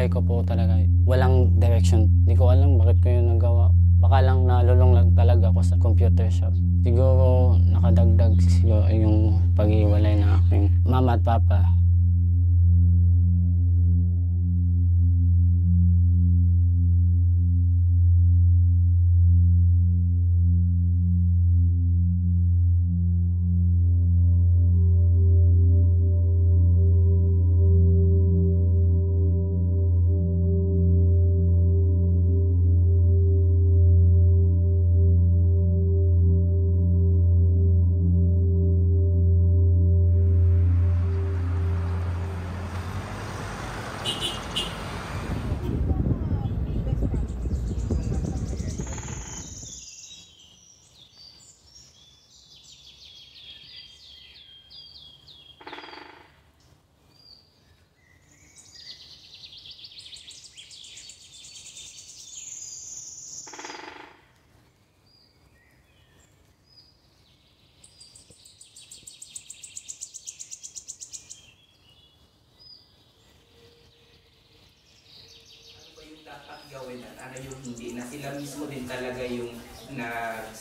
buhay ko po talaga walang direction. Hindi ko alam bakit ko yun nagawa. Baka lang nalulong lang talaga ako sa computer shop. Siguro nakadagdag siguro yung pag-iwalay ng aking mama at papa. Dapat gawin at ano yung hindi na sila mismo din talaga yung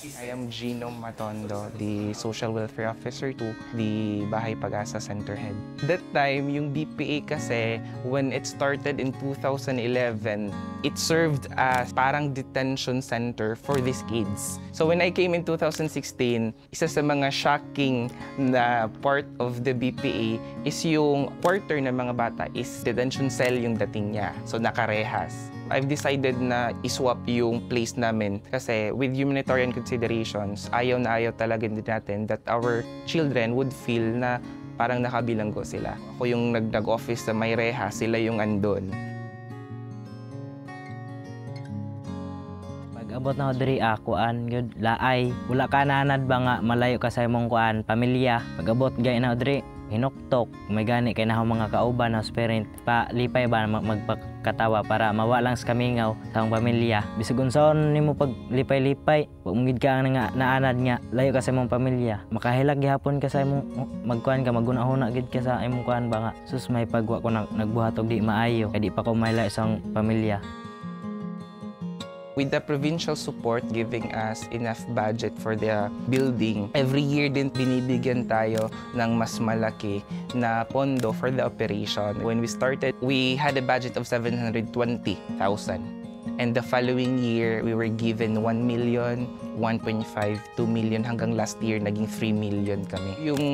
I am Gino Matondo, the Social Welfare Officer to the Bahay Pag-asa Center Head. That time, yung BPA kasi, when it started in 2011, it served as parang detention center for these kids. So when I came in 2016, isa sa mga shocking na part of the BPA is yung quarter ng mga bata is detention cell yung dating niya. So nakarehas. I've decided na iswap yung place namin kasi with humanitarian considerations, ayaw na ayaw talaga din natin that our children would feel na parang nakabilanggo sila. Ako yung nag-office sa may reha, sila yung andon. Pag-abot na ako diri kuan gyud laay, wala ka nanad ba nga malayo ka sa imong kuan pamilya. Pag-abot gay na diri hinuktok, may gani kay na mga kauban na parent pa lipay ba magpakatawa para mawalang sa kamingaw sa akong pamilya. Bisag unsaon nimo pag lipay-lipay, pag mungid ka nga naanad nga layo ka sa imong pamilya. Makahilag gihapon ka sa imong magkuan ka magunahuna gid ka sa imong kuan ba nga. Sus may pagwa ko nagbuhat og di maayo kay di pa ko maila sa akong pamilya. With the provincial support giving us enough budget for the building, every year din binibigyan tayo ng mas malaki na pondo for the operation. When we started, we had a budget of 720,000. And the following year, we were given 1 million, 1.5, 2 million, hanggang last year, naging 3 million kami. Yung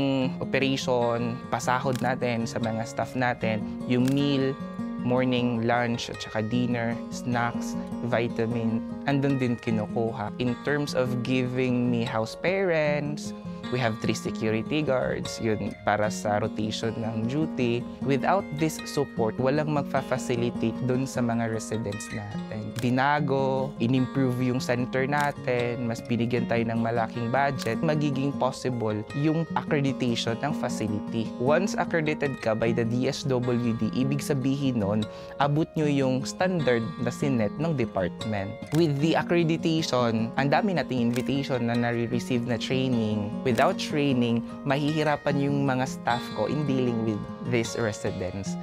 operation, pasahod natin sa mga staff natin, yung meal, morning, lunch, at saka dinner, snacks, vitamin, andun din kinukuha. In terms of giving me house parents, we have 3 security guards, yun para sa rotation ng duty. Without this support, walang magfa-facilitate dun sa mga residents natin. Binago, in-improve yung center natin, mas binigyan tayo ng malaking budget, magiging possible yung accreditation ng facility. Once accredited ka by the DSWD, ibig sabihin nun, abot nyo yung standard na sinet ng department. With the accreditation, ang dami nating invitation na nare-receive na training. Without training, mahihirapan yung mga staff ko in dealing with these residents.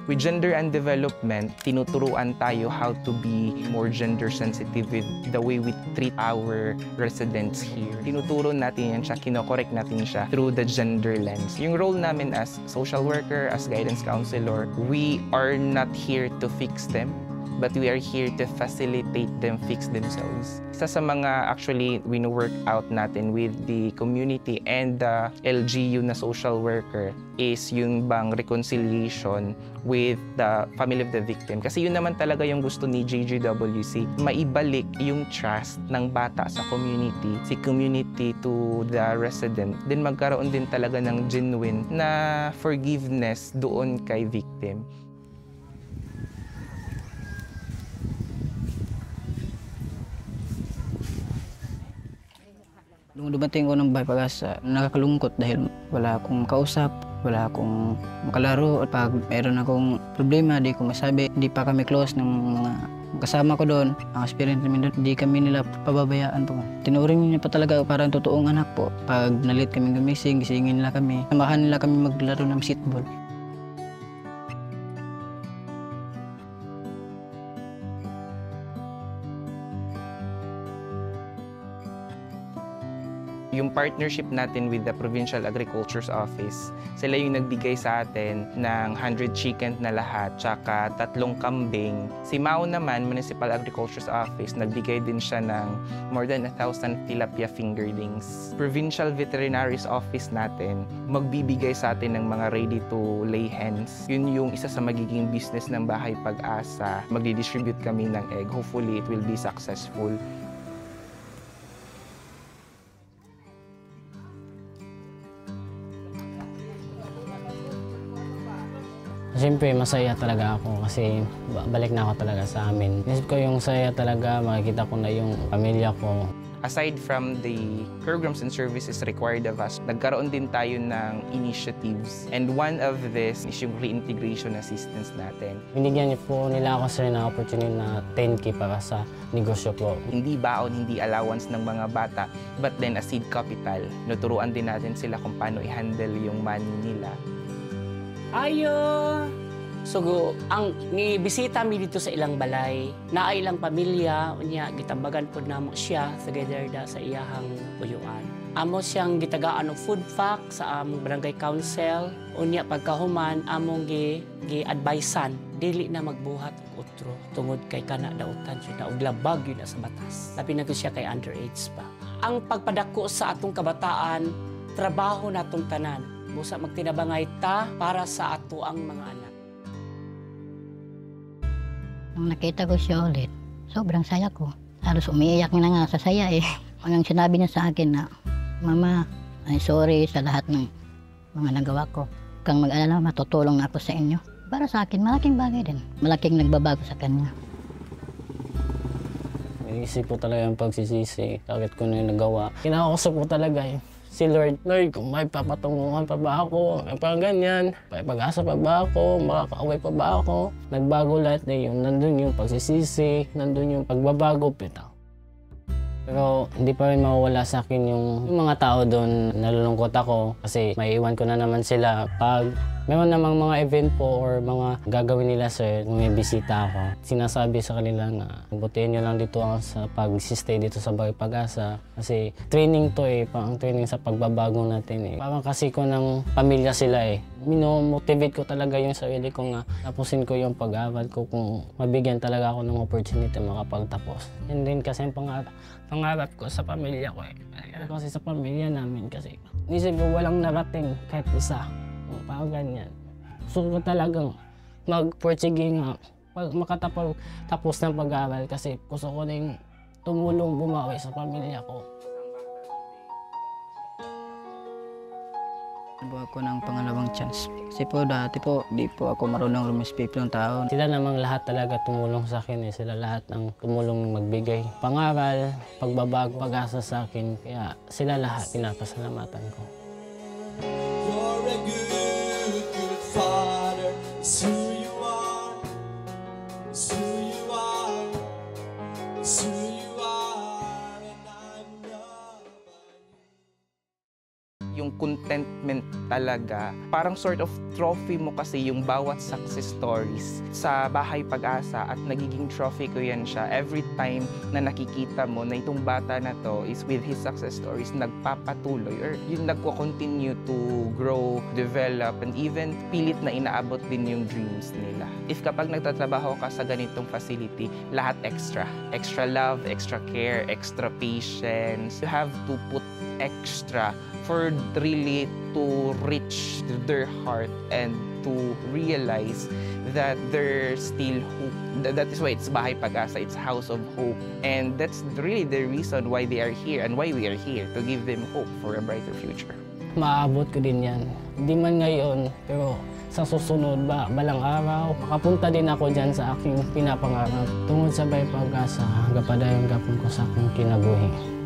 With gender and development, tinuturuan tayo how to be more gender sensitive with the way we treat our residents here. Tinuturo natin yan siya, kinokorek natin siya through the gender lens. Yung role namin as social worker, as guidance counselor, we are not here to fix them, but we are here to facilitate them fix themselves. Isa sa mga actually wino-work out natin with the community and the LGU na social worker is yung bang reconciliation with the family of the victim. Kasi yun naman talaga yung gusto ni JGWC, maibalik yung trust ng bata sa community, si community to the resident, then magkaroon din talaga ng genuine na forgiveness doon kay victim. Nung dumating ko ng Bahay Pag-asa, nakakalungkot dahil wala akong kausap, wala akong makalaro. Pag mayroon akong problema, di ko masabi. Hindi pa kami close ng mga kasama ko doon. Ang experience namin doon, hindi kami nila pababayaan po. Tinuring niya pa talaga parang totoong anak po. Pag nalit kami gumising, gisingin nila kami. Samahan nila kami maglaro ng basketball. Yung partnership natin with the Provincial Agriculture's Office, sila yung nagbigay sa atin ng 100 chicken na lahat, tsaka 3 kambing. Si Mao naman, Municipal Agriculture's Office, nagbigay din siya ng more than 1,000 tilapia fingerlings. Provincial Veterinary's Office natin, magbibigay sa atin ng mga ready-to-lay hens. Yun yung isa sa magiging business ng Bahay Pag-asa. Magdi-distribute kami ng egg. Hopefully, it will be successful. Siyempre, masaya talaga ako kasi balik na ako talaga sa amin. Isip ko yung saya talaga, makikita ko na yung pamilya ko. Aside from the programs and services required of us, nagkaroon din tayo ng initiatives. And one of this is yung reintegration assistance natin. Binigyan niyo po nila ako, sir, ng opportunity na 10K para sa negosyo ko. Hindi baon, hindi allowance ng mga bata, but then a seed capital. Nuturuan din natin sila kung paano i-handle yung money nila. Ayo! So, ang nibisita mi dito sa ilang balay, na ilang pamilya, unya gitambagan po namo siya together da sa iyahang uyuan. Amo siyang gitagaan og food pack sa among barangay council, unya pagkahuman among gi-advisean dili na magbuhat og utro tungod kay kana dautan siya og labag yun na sa batas. Labi na siya kay underage pa. Ang pagpadako sa atong kabataan, trabaho natong tanan. Busa magtinabangay ta para sa ato ang mga anak. Nung nakita ko siya ulit, sobrang saya ko. Halos umiiyak na nga sa saya eh. Hanggang sinabi niya sa akin na, Mama, ay sorry sa lahat ng mga nagawa ko. Kang mag-alala, matutulong na ako sa inyo. Para sa akin, malaking bagay din. Malaking nagbabago sa kanya. Iisip ko talaga yung pagsisisi, bakit ko na yung nagawa. Kinakausap ko talaga si Lord, kung may papatunguhan pa ba ako, parang ganyan, may pag-asa pa ba ako, makakauwi pa ba ako. Nagbago lahat na yun, nandun yung pagsisisi, nandun yung pagbabago, pita. Pero hindi pa rin mawawala sa akin yung mga tao doon, nalulungkot ako kasi maiiwan ko na naman sila. Pag meron namang mga event po or mga gagawin nila, sir, kung may bisita ako, sinasabi sa kanila na butihin nyo lang dito sa pag-stay dito sa Bahay Pag-asa kasi training to pang training sa pagbabago natin Parang kasi ko ng pamilya sila Mino-motivate ko talaga yung sarili ko nga tapusin ko yung pag-aaral ko kung mabigyan talaga ako ng opportunity makapagtapos. Yun din kasi ang pangarap ko sa pamilya ko Kasi sa pamilya namin kasi isip ko walang narating kahit isa. Parang ganyan. Gusto ko talagang mag-Portuguese nga. Makatapos ng pag-aaral kasi gusto ko din tumulong bumawi sa pamilya ko. Nabuha ko ng pangalawang chance. Kasi po dati po, di po ako marunong rumispeto ng tao. Sila namang lahat talaga tumulong sa akin Sila lahat ang tumulong magbigay. Pangaral, pagbabago, pag-asa sa akin. Kaya sila lahat pinapasalamatan ko. You're a good father. It's who you are. It's who you are. It's who you are. And I'm loved by you. Yung contentment talaga, parang sort of trophy mo kasi yung bawat success stories sa Bahay Pag-asa at nagiging trophy ko yan siya. Every time na nakikita mo na itong bata na to is with his success stories, nagpapatuloy or yung nagko-continue to grow, develop, and even pilit na inaabot din yung dreams nila. If kapag nagtatrabaho ka sa ganitong facility, lahat extra. Extra love, extra care, extra patience. You have to put extra for really to reach their heart and to realize that there's still hope. That is why it's Bahay Pag-asa, it's House of Hope. And that's really the reason why they are here and why we are here, to give them hope for a brighter future. Maaabot ko din yan. Hindi man ngayon, pero sa susunod balang araw, makapunta din ako dyan sa aking pinapangarap. Tungod sa Bahay Pag-asa, gapadayon gapon ko sa aking kinabuhi.